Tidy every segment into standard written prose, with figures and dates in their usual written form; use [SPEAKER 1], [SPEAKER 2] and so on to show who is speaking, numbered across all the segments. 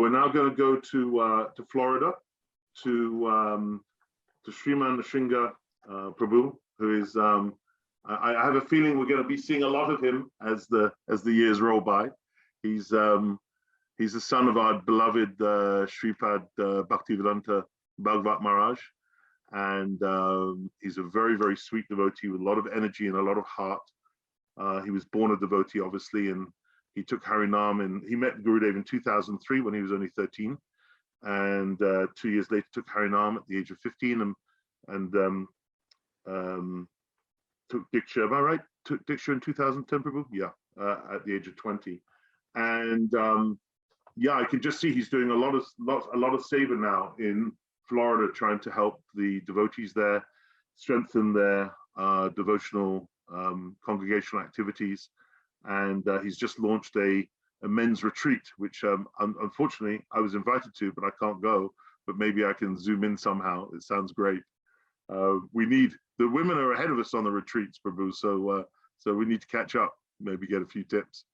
[SPEAKER 1] we're now going to go to Florida, to Sriman Nrsimha Prabhu, who is, I have a feeling we're going to be seeing a lot of him as the years roll by. He's the son of our beloved Sripad Bhaktivedanta Bhagavat Maharaj, and he's a very, very sweet devotee with a lot of energy and a lot of heart. He was born a devotee, obviously, and he took Harinam, and he met Gurudev in 2003 when he was only 13, and 2 years later took Harinam at the age of 15, and took Diksha. Am I right? Took Diksha in 2010, Prabhu? Yeah, at the age of 20, and yeah, I can just see he's doing a lot of seva now in Florida, trying to help the devotees there, strengthen their devotional congregational activities, and he's just launched a men's retreat, which unfortunately I was invited to, but I can't go. But maybe I can zoom in somehow. It sounds great. We need, the women are ahead of us on the retreats, Prabhu. So so we need to catch up. Maybe get a few tips.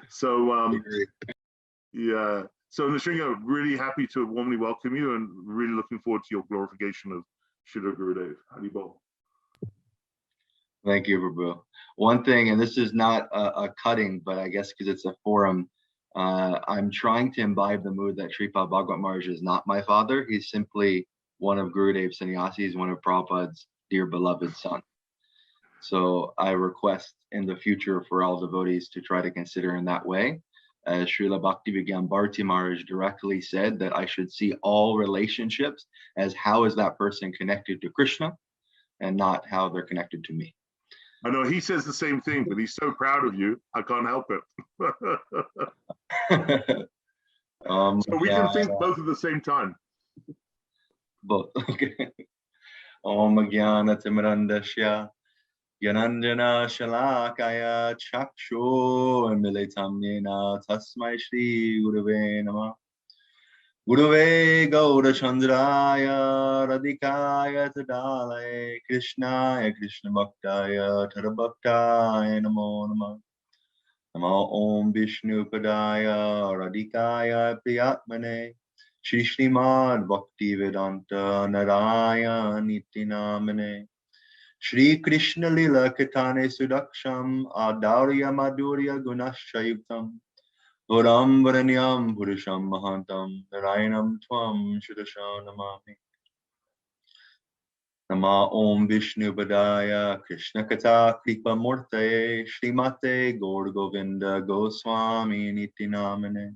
[SPEAKER 1] So yeah. So Nrsimha, really happy to warmly welcome you, and really looking forward to your glorification of Srila Gurudev. Haribol.
[SPEAKER 2] Thank you, Prabhu. One thing, and this is not a cutting, but I guess because it's a forum, I'm trying to imbibe the mood that Sripad Bhagavat Maharaj is not my father. He's simply one of Gurudev's sannyasis, one of Prabhupada's dear beloved son. So I request in the future for all devotees to try to consider in that way. As Srila Bhaktivinoda Bharati Maharaj directly said, that I should see all relationships as how is that person connected to Krishna, and not how they're connected to me.
[SPEAKER 1] I know he says the same thing, but he's so proud of you, I can't help it. So we can think both at the same time.
[SPEAKER 2] Both, okay. Om Jnana Timirandasya Gyananjana Shalakaya Chaksho Militam Nena Tasmai Shri Gurave Namah. Gurave Gauda Chandraya Radhikaya Tadalaya Krishnaya Krishna Bhaktaya Tadabhaktaya Namo Namah. Namo Om Vishnu Padaya Radhikaya Priyatmane Shri Srimad Bhaktivedanta Narayana Niti Namane Shri Krishna Lila Katane Sudaksham Adarya Madhurya Gunashayuktam Varam Varanyam Purusham Mahantam Narayanam Tvam Shudasha Namami. Nama Om Vishnu Padaya Krishna Katha Kripa Murtaye Srimate Gaur Govinda Goswami Niti Namane.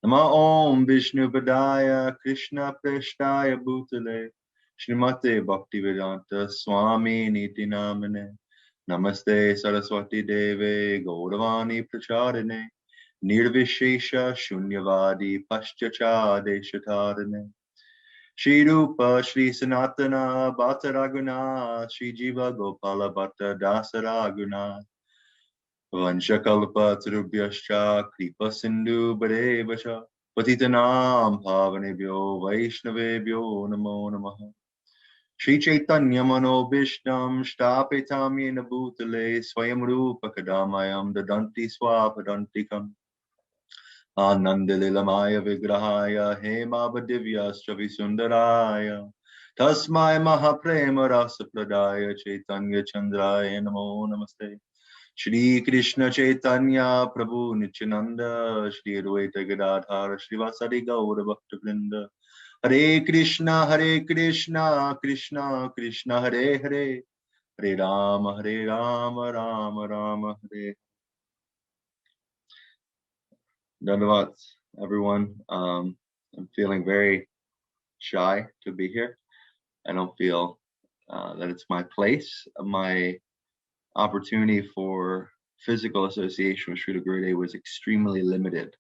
[SPEAKER 2] Nama Om Vishnu Padaya Krishna Preshtaya Bhutale Srimate Bhaktivedanta Swami Niti Namane. Namaste Saraswati Deve Gauravani Pracharine Nirvishesha Shunyavadi Paschacha Deshatarane Shri Rupa Shri Sanatana Bhattaraguna Shri Jiva Gopala Bhatta Dasaraguna Vanshakalpa Tarubhyascha Kripa Sindhu Bharevasha Patitanam Bhavanebhyo Vaishnavebhyo Namo Namaha. Shri Chaitanya Mano Vishnam Shtapetam Yena Bhutale Swayam Rupa Kadamayam Dadanti Swapadantikam Anandalilamaya Vigrahaya Hema Badivya Stravi Sundaraya Tasmai Mahaprema Rasa Pradaya Chaitanya Chandraya Namo Namaste. Shri Krishna Chaitanya Prabhu Nityananda Shri Advaita Gadadhara Srivasadi Gaura Bhakta Vrinda Hare Krishna Krishna Krishna Hare Hare Hare Rama Rama Rama Hare. Dandavat, everyone. I'm feeling very shy to be here. I don't feel that it's my place. My opportunity for physical association with Srila Gurudeva was extremely limited.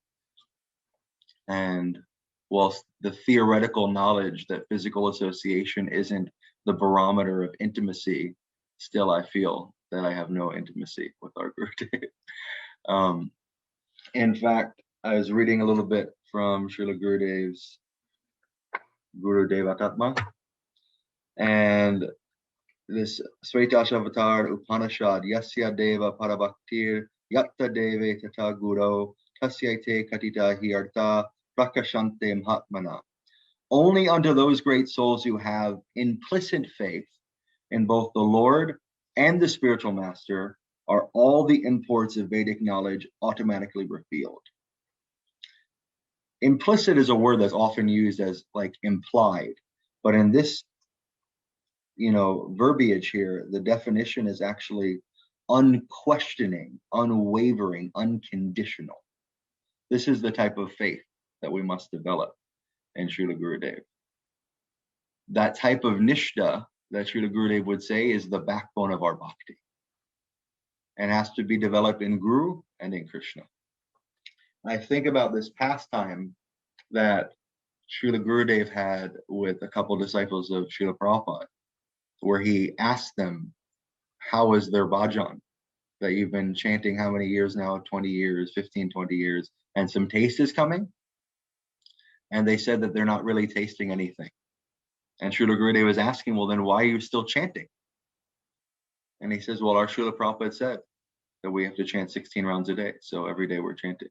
[SPEAKER 2] And whilst the theoretical knowledge that physical association isn't the barometer of intimacy, still I feel that I have no intimacy with our Gurudeva. In fact, I was reading a little bit from Srila Gurudev's Gurudeva Tatma, and this Svaitasavatar Upanishad, Yasya Deva Parabhaktir Yatta Deve Tata Guru Tasyaite Katita Hiartha prakashante mahatmana. Only unto those great souls who have implicit faith in both the Lord and the spiritual master are all the imports of Vedic knowledge automatically revealed. Implicit is a word that's often used as like implied, but in this, verbiage here, the definition is actually unquestioning, unwavering, unconditional. This is the type of faith that we must develop in Srila Gurudev. That type of nishta that Srila Gurudev would say is the backbone of our bhakti and has to be developed in Guru and in Krishna. I think about this pastime that Srila Gurudev had with a couple disciples of Srila Prabhupada, where he asked them, how is their bhajan that you've been chanting how many years now? 20 years, 15, 20 years, and some taste is coming? And they said that they're not really tasting anything. And Srila Gurudev was asking, well, then why are you still chanting? And he says, well, our Srila Prabhupada said that we have to chant 16 rounds a day. So every day we're chanting.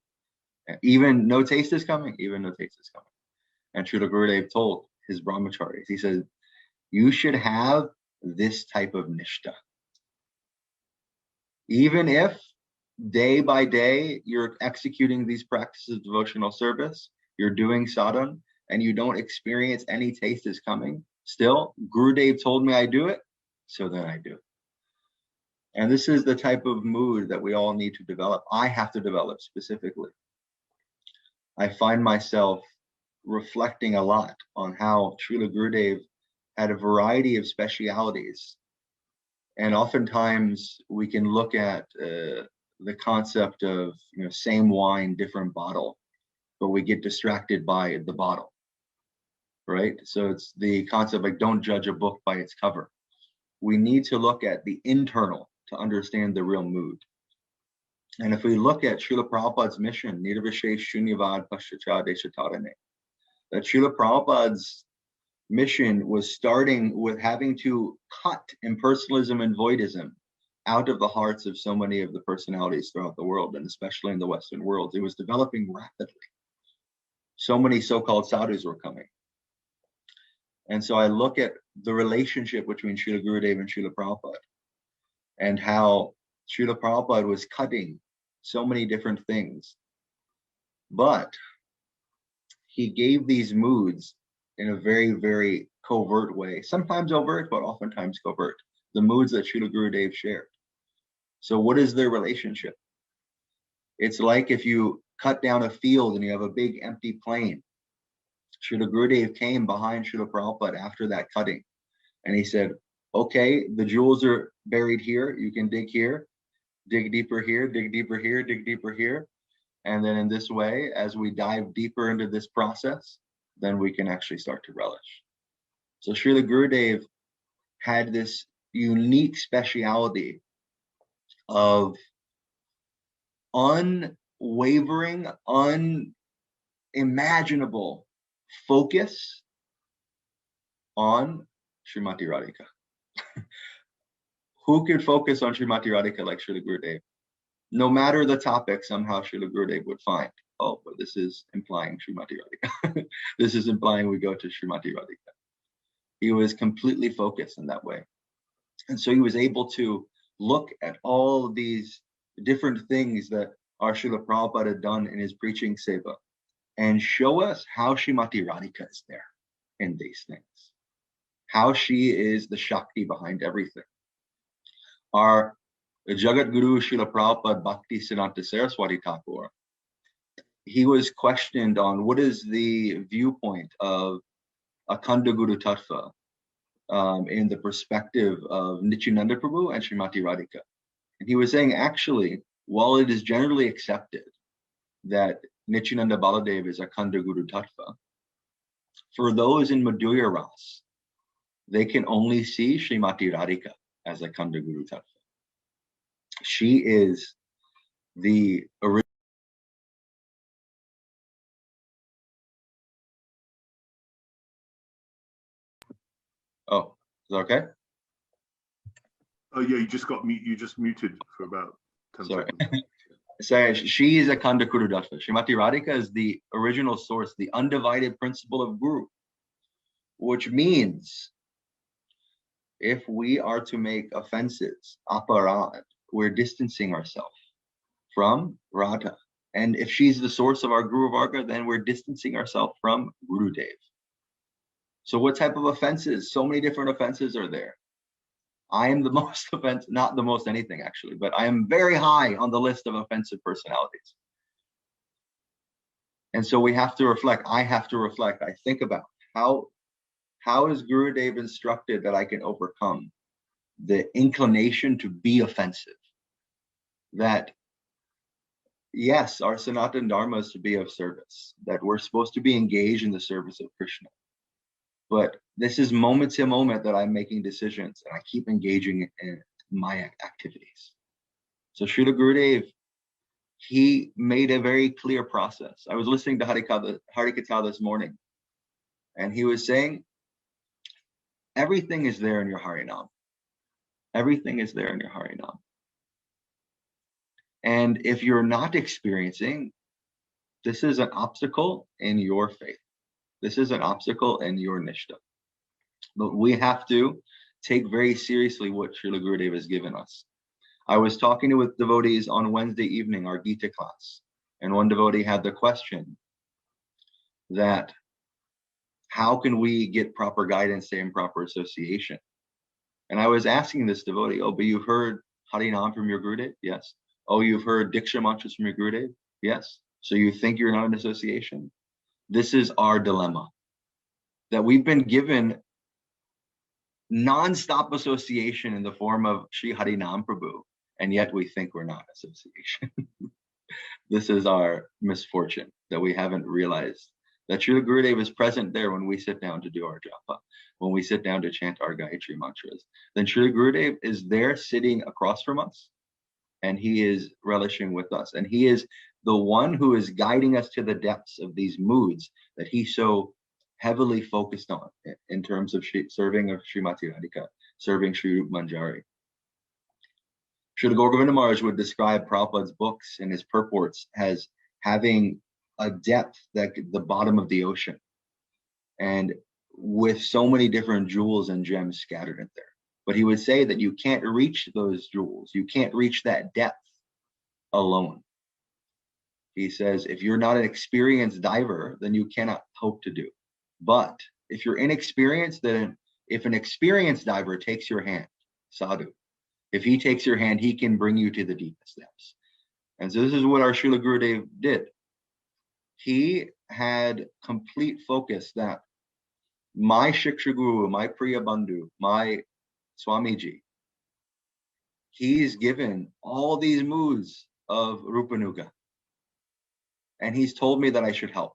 [SPEAKER 2] Even no taste is coming, even no taste is coming. And Srila Gurudev told his brahmacharis, he says, you should have this type of nishta. Even if day by day you're executing these practices of devotional service, you're doing sadhana, and you don't experience any taste is coming, still, Gurudev told me I do it, so then I do. And this is the type of mood that we all need to develop. I have to develop specifically. I find myself reflecting a lot on how Srila Gurudev had a variety of specialities. And oftentimes we can look at the concept of same wine, different bottle, but we get distracted by the bottle, right? So it's the concept like don't judge a book by its cover. We need to look at the internal to understand the real mood. And if we look at Srila Prabhupada's mission, Nirvishesh Shunyavad Pashchacha Deshatarane, that Srila Prabhupada's mission was starting with having to cut impersonalism and voidism out of the hearts of so many of the personalities throughout the world, and especially in the Western world. It was developing rapidly. So many so-called sadhus were coming. And so I look at the relationship between Srila Gurudev and Srila Prabhupada, and how Srila Prabhupada was cutting so many different things. But he gave these moods in a very, very covert way, sometimes overt, but oftentimes covert, the moods that Srila Gurudev shared. So what is their relationship? It's like if you cut down a field and you have a big empty plain. Srila Gurudev came behind Srila Prabhupada after that cutting, and he said, okay, the jewels are buried here, you can dig here, dig deeper here, dig deeper here, dig deeper here. And then in this way, as we dive deeper into this process, then we can actually start to relish. So Srila Gurudev had this unique speciality of unwavering, unimaginable focus on Srimati Radhika. Who could focus on Srimati Radhika like Srila Gurudev? No matter the topic, somehow Srila Gurudev would find, oh, but this is implying Srimati Radhika. This is implying we go to Srimati Radhika. He was completely focused in that way. And so he was able to look at all of these different things that our Srila Prabhupada had done in his preaching seva and show us how Srimati Radhika is there in these things, how she is the Shakti behind everything. Our Jagat Guru Srila Prabhupada Bhakti Siddhanta Saraswati Thakur, he was questioned on what is the viewpoint of Akhanda Guru Tattva in the perspective of Nityananda Prabhu and Srimati Radhika. And he was saying, actually, while it is generally accepted that Nityananda Baladev is Akhanda Guru Tattva, for those in Madhurya Ras, they can only see Srimati Radhika as Akhanda Guru Tattva. She is the original. Oh, is that okay?
[SPEAKER 1] Oh yeah, you just got mute. You just muted for about 10
[SPEAKER 2] Sorry.
[SPEAKER 1] seconds.
[SPEAKER 2] So she is a Khanda Kurudatta. Srimati Radhika is the original source, the undivided principle of Guru, which means if we are to make offenses, aparad, we're distancing ourselves from Radha. And if she's the source of our Guru Varga, then we're distancing ourselves from Gurudev. So what type of offenses? So many different offenses are there. I am the most offensive, not the most anything actually, but I am very high on the list of offensive personalities. And so we have to reflect. I have to reflect. I think about how is Gurudev instructed that I can overcome the inclination to be offensive? That yes, our Sanatana Dharma is to be of service, that we're supposed to be engaged in the service of Krishna. But this is moment to moment that I'm making decisions and I keep engaging in my activities. So Srila Gurudev, he made a very clear process. I was listening to Harikatha this morning, and he was saying, everything is there in your Harinam. Everything is there in your Harinam. And if you're not experiencing, this is an obstacle in your faith. This is an obstacle in your Nishta. But we have to take very seriously what Srila Gurudeva has given us. I was talking with devotees on Wednesday evening, our Gita class, and one devotee had the question that how can we get proper guidance, say, in proper association? And I was asking this devotee, oh, but you've heard Harinam from your Gurudev? Yes. Oh, you've heard Diksha mantras from your Gurudev? Yes. So you think you're not in association? This is our dilemma, that we've been given non-stop association in the form of Sri Harinam Prabhu, and yet we think we're not association. This is our misfortune, that we haven't realized that Srila Gurudeva is present there when we sit down to do our japa, when we sit down to chant our Gayatri mantras. Then Srila Gurudeva is there sitting across from us, and he is relishing with us. And he is the one who is guiding us to the depths of these moods that he so heavily focused on in terms of serving of Srimati Radhika, serving Sri Rup Manjari. Srila Gauragovinda Maharaj would describe Prabhupada's books and his purports as having a depth like the bottom of the ocean, and with so many different jewels and gems scattered in there. But he would say that you can't reach those jewels, you can't reach that depth alone. He says, if you're not an experienced diver, then you cannot hope to do. But if you're inexperienced, then if an experienced diver takes your hand, sadhu, if he takes your hand, he can bring you to the deepest depths. And so this is what our Srila Gurudev did. He had complete focus that my Shiksha Guru, my Priya Bandhu, my Swamiji, he's given all these moods of Rupanuga. And he's told me that I should help.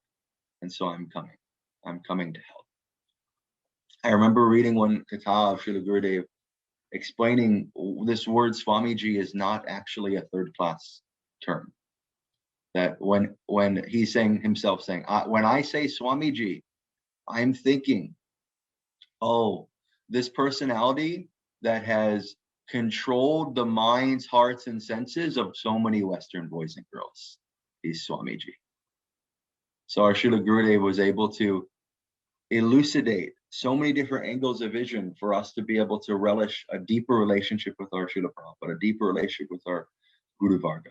[SPEAKER 2] And so I'm coming. I'm coming to help. I remember reading one katha of Srila Gurudev explaining this word Swamiji is not actually a third class term. That when he's saying himself, saying, when I say Swamiji, I'm thinking, oh, this personality that has controlled the minds, hearts, and senses of so many Western boys and girls. He's Swamiji. So our Srila Gurudev was able to elucidate so many different angles of vision for us to be able to relish a deeper relationship with our Srila Prabhupada, a deeper relationship with our Guru Varga.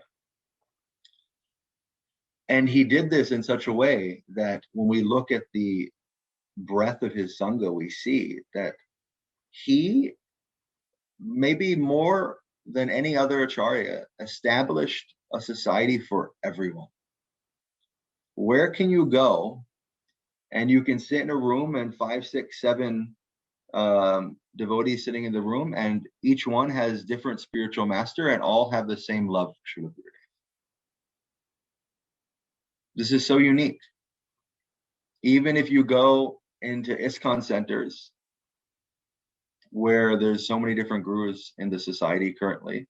[SPEAKER 2] And he did this in such a way that when we look at the breadth of his Sangha, we see that he, maybe more than any other Acharya, established a society for everyone. Where can you go and you can sit in a room and 5, 6, 7 devotees sitting in the room, and each one has different spiritual master and all have the same love for Srila Gurudev. This is so unique. Even if you go into ISKCON centers where there's so many different gurus in the society currently,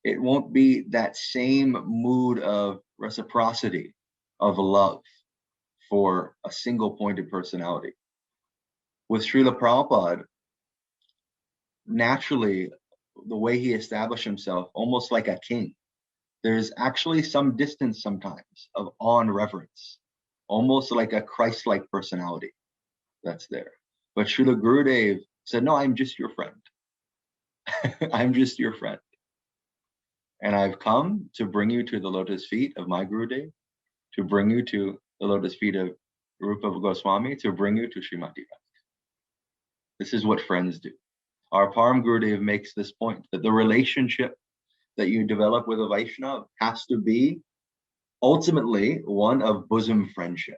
[SPEAKER 2] it won't be that same mood of reciprocity, of love for a single pointed personality. With Srila Prabhupada, naturally, the way he established himself, almost like a king, there's actually some distance sometimes of awe and reverence, almost like a Christ-like personality that's there. But Srila Gurudev said, no, I'm just your friend. I'm just your friend. And I've come to bring you to the lotus feet of my Gurudev, to bring you to the lotus feet of Rupa Goswami, to bring you to Srimati Bhakti. This is what friends do. Our Param Gurudev makes this point, that the relationship that you develop with a Vaishnava has to be ultimately one of bosom friendship.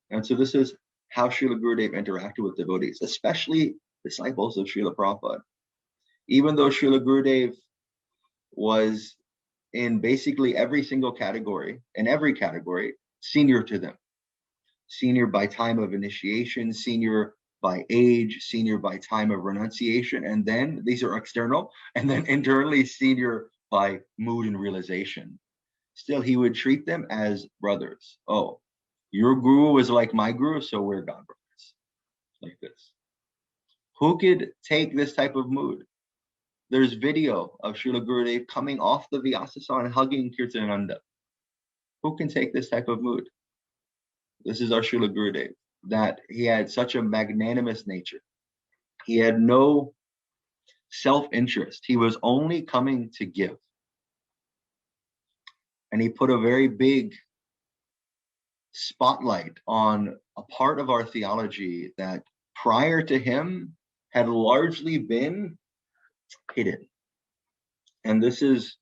[SPEAKER 2] And so this is how Srila Gurudev interacted with devotees, especially disciples of Srila Prabhupada. Even though Srila Gurudev was in basically every single category, in every category, senior to them. Senior by time of initiation, senior by age, senior by time of renunciation, and then, these are external, and then internally senior by mood and realization. Still, he would treat them as brothers. Oh, your guru is like my guru, so we're God brothers. Like this. Who could take this type of mood? There's video of Srila Gurudev coming off the Vyasasana and hugging Kirtananda. Who can take this type of mood? This is our Srila Gurudev, that he had such a magnanimous nature. He had no self-interest. He was only coming to give. And he put a very big spotlight on a part of our theology that prior to him had largely been hidden. And this is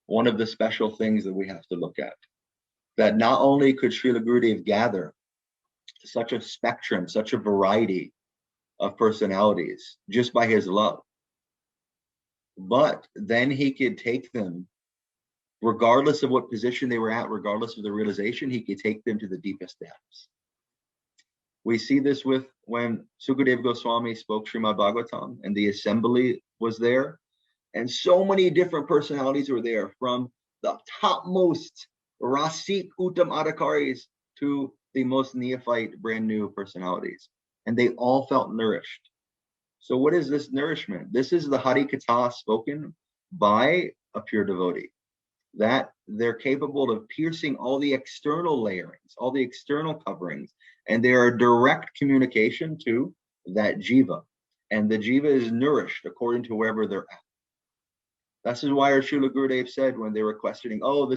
[SPEAKER 2] one of the special things that we have to look at. That not only could Srila Gurudev gather such a spectrum, such a variety of personalities just by his love, but then he could take them, regardless of what position they were at, regardless of the realization, he could take them to the deepest depths. We see this with when Sukadeva Goswami spoke Srimad Bhagavatam and the assembly was there, and so many different personalities were there, from the topmost Rasik Uttam Adhikaris to the most neophyte, brand new personalities. And they all felt nourished. So what is this nourishment? This is the Harikatha spoken by a pure devotee, that they're capable of piercing all the external layerings, all the external coverings, and they are direct communication to that jiva. And the jiva is nourished according to wherever they're at. This is why our Srila Gurudev said when they were questioning, oh,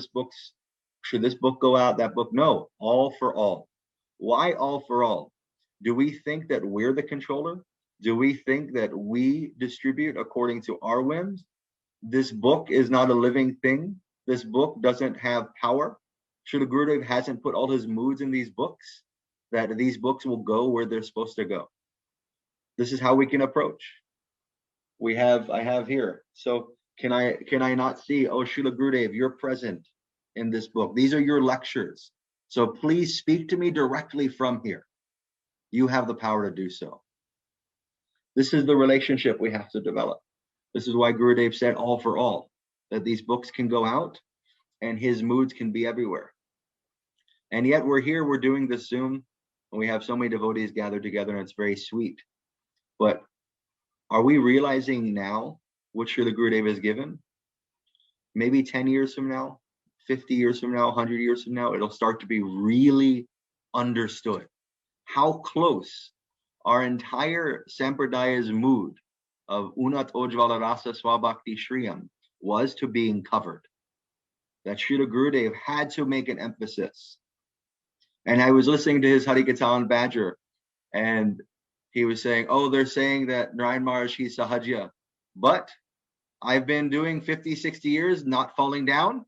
[SPEAKER 2] should this book go out, that book? No, all for all. Why all for all? Do we think that we're the controller? Do we think that we distribute according to our whims? This book is not a living thing. This book doesn't have power. Srila Gurudev hasn't put all his moods in these books, that these books will go where they're supposed to go. This is how we can approach. I have here. So can I not see, oh, Srila Gurudev, you're present in this book. These are your lectures. So please speak to me directly from here. You have the power to do so. This is the relationship we have to develop. This is why Gurudev said all for all, that these books can go out and his moods can be everywhere. And yet we're here, we're doing this Zoom, and we have so many devotees gathered together, and it's very sweet. But are we realizing now what Srila Gurudev has given? Maybe 10 years from now, 50 years from now, 100 years from now, it'll start to be really understood how close our entire Sampradaya's mood of Unat Ojvala Rasa Swabhakti Shriyam was to being covered. That Srila Gurudev had to make an emphasis. And I was listening to his Harikatha on Badger, and he was saying, oh, they're saying that Narayan Maharaj, he's Sahajya. But I've been doing 50, 60 years not falling down,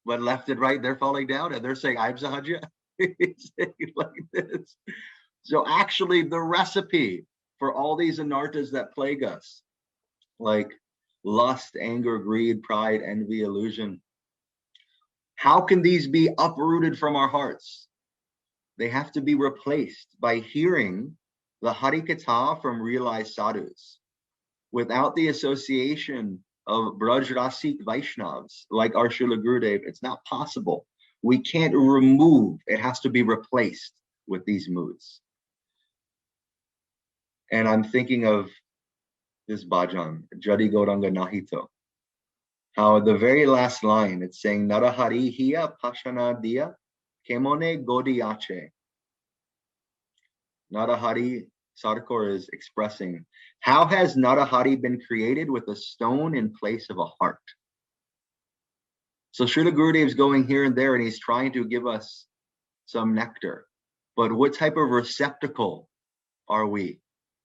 [SPEAKER 2] but left and right, they're falling down, and they're saying, I'm Sahajya. He's saying like this. So actually, the recipe for all these anartas that plague us, like lust, anger, greed, pride, envy, illusion, how can these be uprooted from our hearts? They have to be replaced by hearing the Harikatha from realized sadhus. Without the association of Braj Rasik Vaishnavas, like our Srila Gurudev, it's not possible. We can't remove, it has to be replaced with these moods. And I'm thinking of this bhajan, Jadi Gauranga Nahito. how the very last line, it's saying, Narahari hiya pashana diya kemone godiyache. Narahari, Sadhguru is expressing, how has Narahari been created with a stone in place of a heart? So Srila Gurudev is going here and there and he's trying to give us some nectar. But what type of receptacle are we?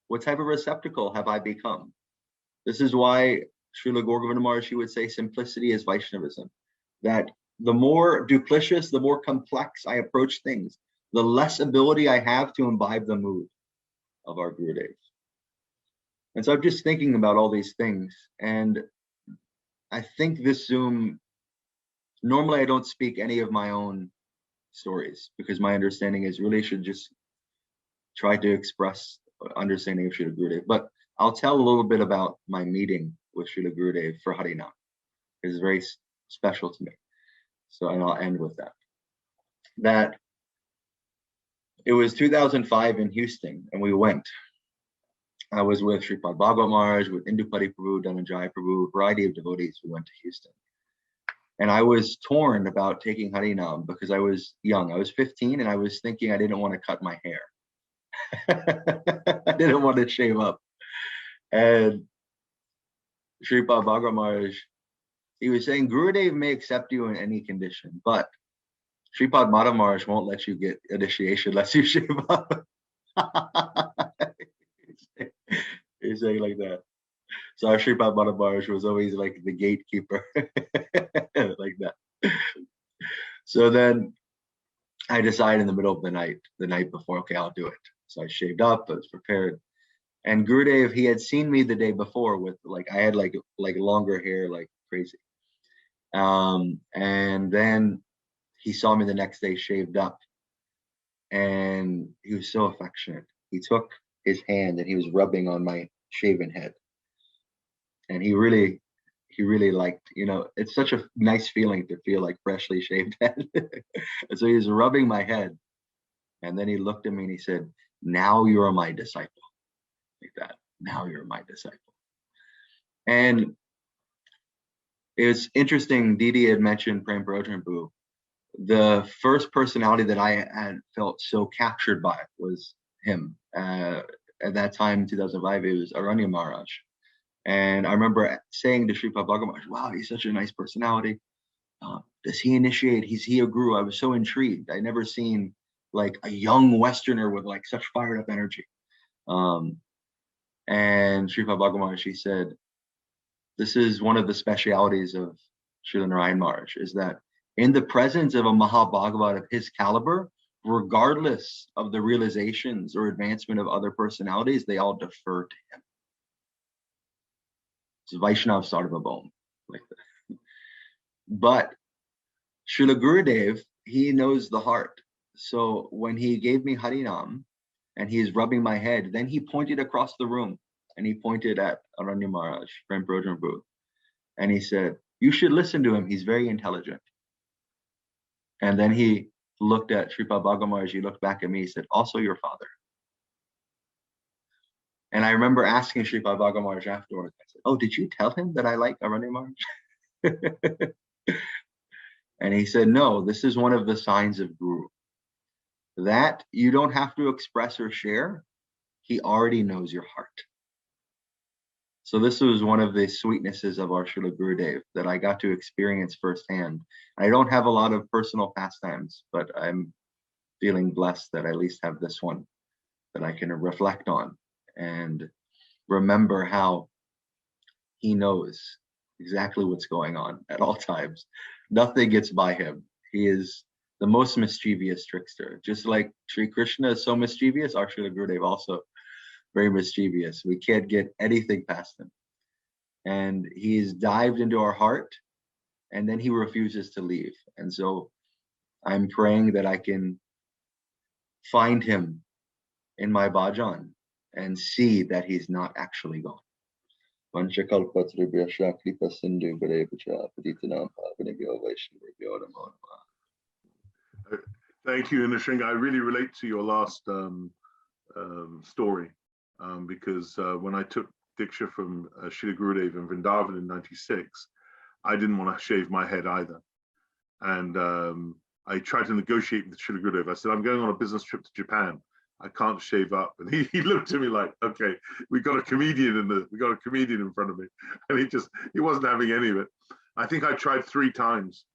[SPEAKER 2] What type of receptacle have I become? This is why Srila Gurudeva Maharaj would say simplicity is Vaishnavism. That the more duplicitous, the more complex I approach things, the less ability I have to imbibe the mood of our Gurudev. And so I'm just thinking about all these things. And I think this Zoom, normally I don't speak any of my own stories because my understanding is really should just try to express understanding of Srila Gurudev. But I'll tell a little bit about my meeting with Srila Gurudev for Harinam. It's very special to me. So, and I'll end with that. That it was 2005 in Houston, and we went. I was with Sripad Bhagavad Maharaj, with Indupati Prabhu, Dhananjaya Prabhu, a variety of devotees. We went to Houston. And I was torn about taking Harinam because I was young. I was 15, and I was thinking I didn't want to cut my hair. I didn't want to shave up. And Sripad Bhagavad Maharaj, he was saying, Gurudev may accept you in any condition, but Sripad Madhav Maharaj won't let you get initiation unless you shave up. He's saying like that. So our Sripad Madhav Maharaj was always like the gatekeeper, like that. So then I decided in the middle of the night before, okay, I'll do it. So I shaved up, I was prepared. And Gurudev, he had seen me the day before with I had like longer hair, like crazy. And then he saw me the next day shaved up, and he was so affectionate. He took his hand and he was rubbing on my shaven head. And he really liked, it's such a nice feeling to feel like freshly shaved head. And so he was rubbing my head. And then he looked at me and he said, now you are my disciple. Like that. Now you're my disciple. And it's interesting, Didi had mentioned Prem Prabhu. The first personality that I had felt so captured by was him. At that time, in 2005, it was Aranya Maharaj. And I remember saying to Sripad Bhagavad Maharaj, wow, he's such a nice personality. Does he initiate? Is he a guru? I was so intrigued. I'd never seen like a young Westerner with like such fired up energy. And Sripad Bhagavad Maharaj, he said, this is one of the specialities of Srila Narayana Maharaj, is that in the presence of a Mahabhagavat of his caliber, regardless of the realizations or advancement of other personalities, they all defer to him. It's Vaishnav Sarvabhaum, like that. But Srila Gurudev, he knows the heart. So when he gave me Harinam and he's rubbing my head, then he pointed across the room and he pointed at Aranya Maharaj, Prem Prabhu, and he said, you should listen to him. He's very intelligent. And then he looked at Sripad Bhagavad Maharaj, he looked back at me, he said, also your father. And I remember asking Sripad Bhagavad Maharaj afterwards, I said, oh, did you tell him that I like Aranya Maharaj? And he said, no, this is one of the signs of Guru. That you don't have to express or share. He already knows your heart. So this was one of the sweetnesses of our Srila Gurudev that I got to experience firsthand. I don't have a lot of personal pastimes, but I'm feeling blessed that I at least have this one that I can reflect on and remember how he knows exactly what's going on at all times. Nothing gets by him. He is the most mischievous trickster. Just like Sri Krishna is so mischievous, our Srila Gurudev also very mischievous. We can't get anything past him. And he's dived into our heart, and then he refuses to leave. And so I'm praying that I can find him in my bhajan and see that he's not actually gone. Thank
[SPEAKER 1] you, Nishringa. I really relate to your last story because when I took Diksha from Srila Gurudev in Vrindavan in '96, I didn't want to shave my head either. And I tried to negotiate with Srila Gurudeva. I said, I'm going on a business trip to Japan. I can't shave up. And he looked at me like, okay, we got a comedian in front of me. And he wasn't having any of it. I think I tried 3 times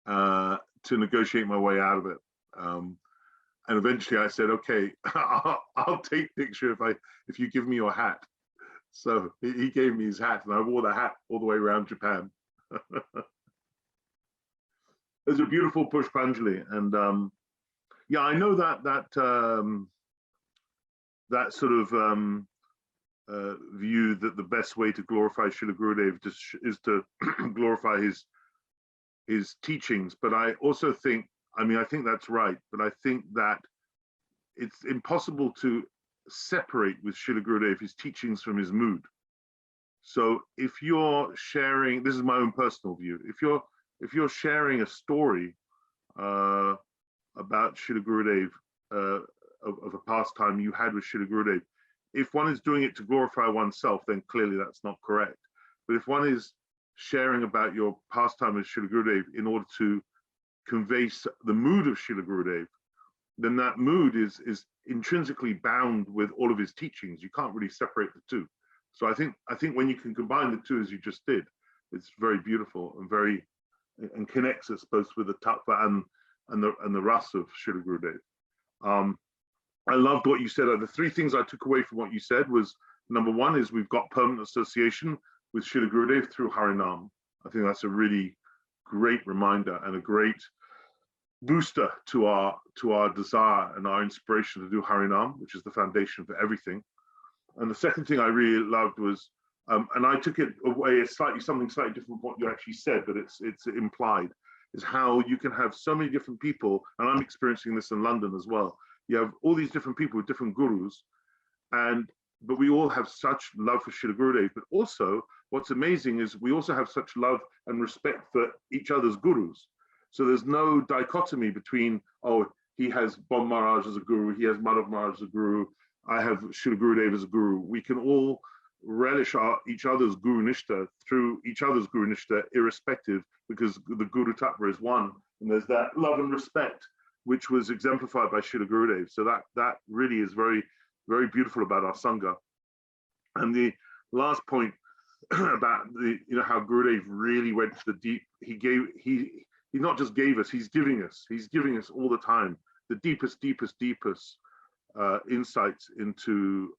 [SPEAKER 1] to negotiate my way out of it. And eventually I said, okay, I'll take picture if you give me your hat. So he gave me his hat, and I wore the hat all the way around Japan. There's a beautiful Pushpanjali, and yeah, I know that sort of view that the best way to glorify Srila Gurudev is to glorify his teachings. But I also think, I think that's right, but I think that it's impossible to separate with Srila Gurudev his teachings from his mood. So if you're sharing, this is my own personal view, if you're sharing a story about Srila Gurudev, of a pastime you had with Srila Gurudev, if one is doing it to glorify oneself, then clearly that's not correct. But if one is sharing about your pastime with Srila Gurudev in order to convey the mood of Srila Gurudev, then that mood is intrinsically bound with all of his teachings. You can't really separate the two. So I think when you can combine the two as you just did, it's very beautiful and connects us both with the tattva and the rasa of Srila Gurudev. I loved what you said. The 3 things I took away from what you said was, number 1 is we've got permanent association with Srila Gurudev through Harinam. I think that's a really great reminder and a great booster to our desire and our inspiration to do Harinam, which is the foundation for everything. And the second thing I really loved was, and I took it away as something slightly different from what you actually said, but it's implied, is how you can have so many different people, and I'm experiencing this in London as well. You have all these different people with different gurus, but we all have such love for Srila Gurudev. But also, what's amazing is we also have such love and respect for each other's gurus. So there's no dichotomy between, oh, he has Bon Maharaj as a guru, he has Madhav Maharaj as a guru, I have Srila Gurudev as a guru. We can all relish each other's Guru Nishta through each other's Guru Nishta, irrespective, because the Guru Tattva is one. And there's that love and respect, which was exemplified by Srila Gurudev. So that really is very, very beautiful about our Sangha. And the last point about how Gurudev really went to the deep, he not just gave us, he's giving us all the time the deepest insights into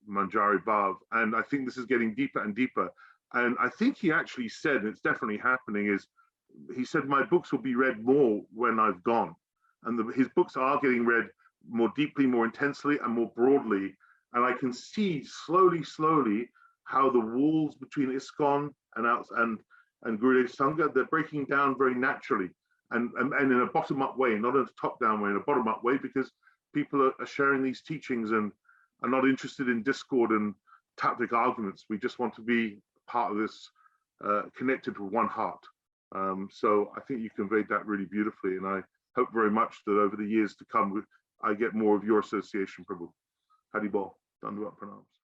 [SPEAKER 1] Manjari Bhav. And I think this is getting deeper and deeper. And I think he actually said, and it's definitely happening, he said, my books will be read more when I've gone. And his books are getting read more deeply, more intensely, and more broadly. And I can see slowly how the walls between ISKCON and Gurudev Sangha, they're breaking down very naturally and in a bottom-up way, not in a top-down way, in a bottom-up way, because people are sharing these teachings and are not interested in discord and tactic arguments. We just want to be part of this, connected with one heart. So I think you conveyed that really beautifully, and I hope very much that over the years to come, I get more of your association, Prabhu. Hari Bol, Dandavat Pranams.